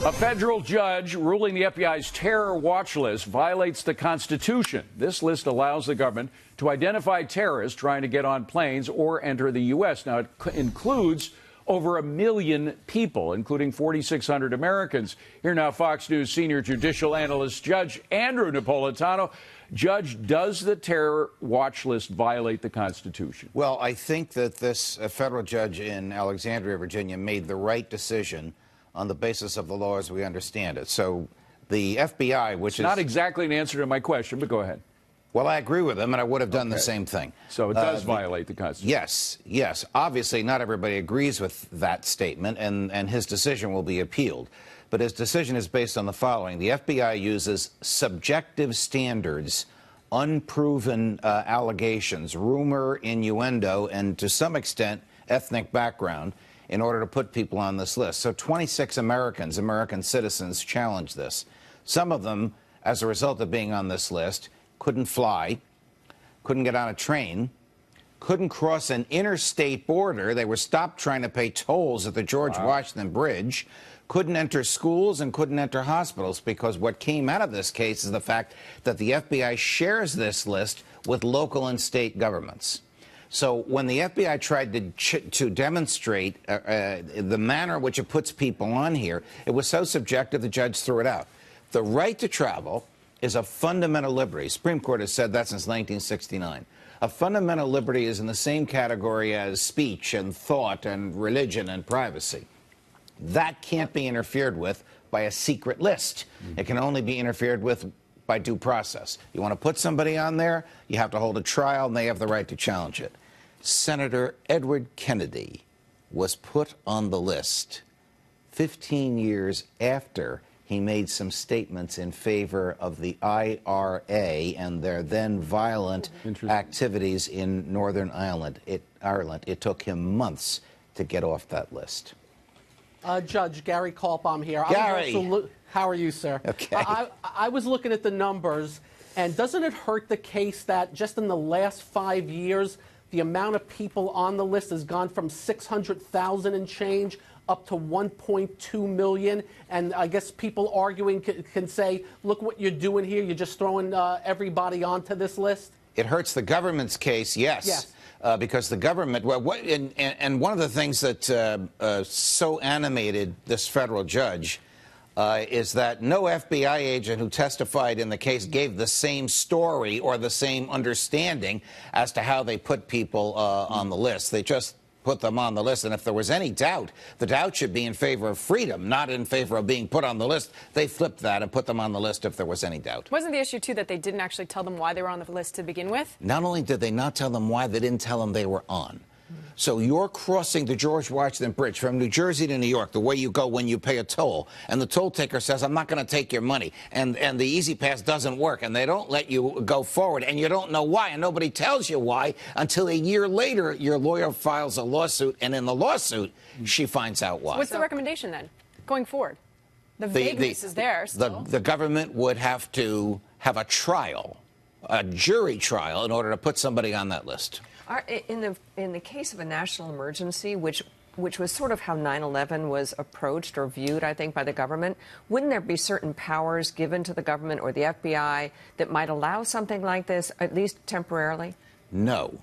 A federal judge ruling the FBI's terror watch list violates the Constitution. This list allows the government to identify terrorists trying to get on planes or enter the U.S. Now, it includes over 1 million people, including 4,600 Americans. Here now, Fox News senior judicial analyst Judge Andrew Napolitano. Judge, does the terror watch list violate the Constitution? Well, I think that this federal judge in Alexandria, Virginia, made the right decision on the basis of the law as we understand it. So the FBI, which is not exactly an answer to my question, but go ahead. Well, I agree with him, and I would have done the same thing. So it does violate the Constitution. Yes, yes. Obviously, not everybody agrees with that statement, and his decision will be appealed. But his decision is based on the following. The FBI uses subjective standards, unproven allegations, rumor, innuendo, and to some extent, ethnic background, in order to put people on this list. So 26 American citizens challenged this. Some of them, as a result of being on this list, couldn't fly, couldn't get on a train, couldn't cross an interstate border. They were stopped trying to pay tolls at the George Washington Bridge, couldn't enter schools and couldn't enter hospitals, because what came out of this case is the fact that the FBI shares this list with local and state governments. So when the FBI tried to demonstrate the manner in which it puts people on here, it was so subjective the judge threw it out. The right to travel is a fundamental liberty. Supreme Court has said that since 1969. A fundamental liberty is in the same category as speech and thought and religion and privacy. That can't be interfered with by a secret list. It can only be interfered with by due process. You want to put somebody on there, you have to hold a trial, and they have the right to challenge it. Senator Edward Kennedy was put on the list 15 years after he made some statements in favor of the IRA and their then violent activities in Northern Ireland. It took him months to get off that list. Judge Gary Kalpam here. Gary! How are you, sir? Okay. I was looking at the numbers, and doesn't it hurt the case that just in the last 5 years, the amount of people on the list has gone from 600,000 and change up to 1.2 million? And I guess people arguing can say, look what you're doing here. You're just throwing everybody onto this list? It hurts the government's case, yes. Yes. Because the government, and one of the things that so animated this federal judge is that no FBI agent who testified in the case gave the same story or the same understanding as to how they put people on the list. They just put them on the list, and if there was any doubt, the doubt should be in favor of freedom, not in favor of being put on the list. They flipped that and put them on the list if there was any doubt. Wasn't the issue, too, that they didn't actually tell them why they were on the list to begin with? Not only did they not tell them why, they didn't tell them they were on. So you're crossing the George Washington Bridge from New Jersey to New York, the way you go when you pay a toll. And the toll taker says, I'm not going to take your money. And the Easy Pass doesn't work. And they don't let you go forward. And you don't know why. And nobody tells you why until a year later, your lawyer files a lawsuit. And in the lawsuit, she finds out why. So what's the recommendation then, going forward? The vagueness is there still. The government would have to have a trial, a jury trial, in order to put somebody on that list. In the case of a national emergency, which was sort of how 9/11 was approached or viewed, I think, by the government, wouldn't there be certain powers given to the government or the FBI that might allow something like this, at least temporarily? No.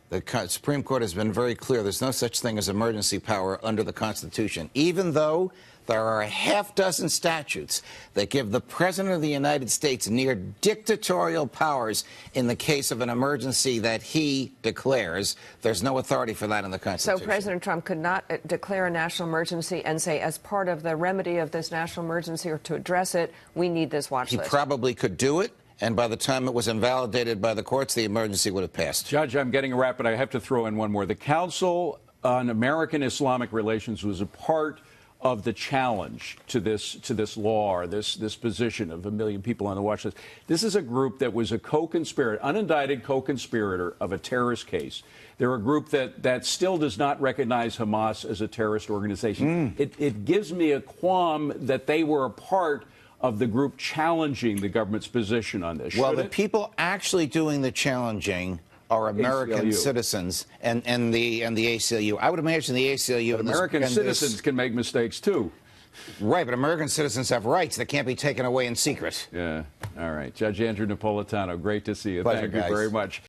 The Supreme Court has been very clear. There's no such thing as emergency power under the Constitution, even though there are a half-dozen statutes that give the President of the United States near dictatorial powers in the case of an emergency that he declares. There's no authority for that in the Constitution. So President Trump could not declare a national emergency and say, as part of the remedy of this national emergency or to address it, we need this watch list. He probably could do it. And by the time it was invalidated by the courts, the emergency would have passed. Judge, I'm getting a wrap, but I have to throw in one more. The Council on American Islamic Relations was a part of the challenge to this law, or this position of 1 million people on the watch list. This is a group that was a co-conspirator, unindicted co-conspirator of a terrorist case. They're a group that still does not recognize Hamas as a terrorist organization. It gives me a qualm that they were a part of the group challenging the government's position on this. Well, the people actually doing the challenging are American citizens and the ACLU. I would imagine the ACLU. But American citizens can make mistakes too. Right, but American citizens have rights that can't be taken away in secret. Yeah. All right. Judge Andrew Napolitano, great to see you. Pleasure, Thank you guys. very much.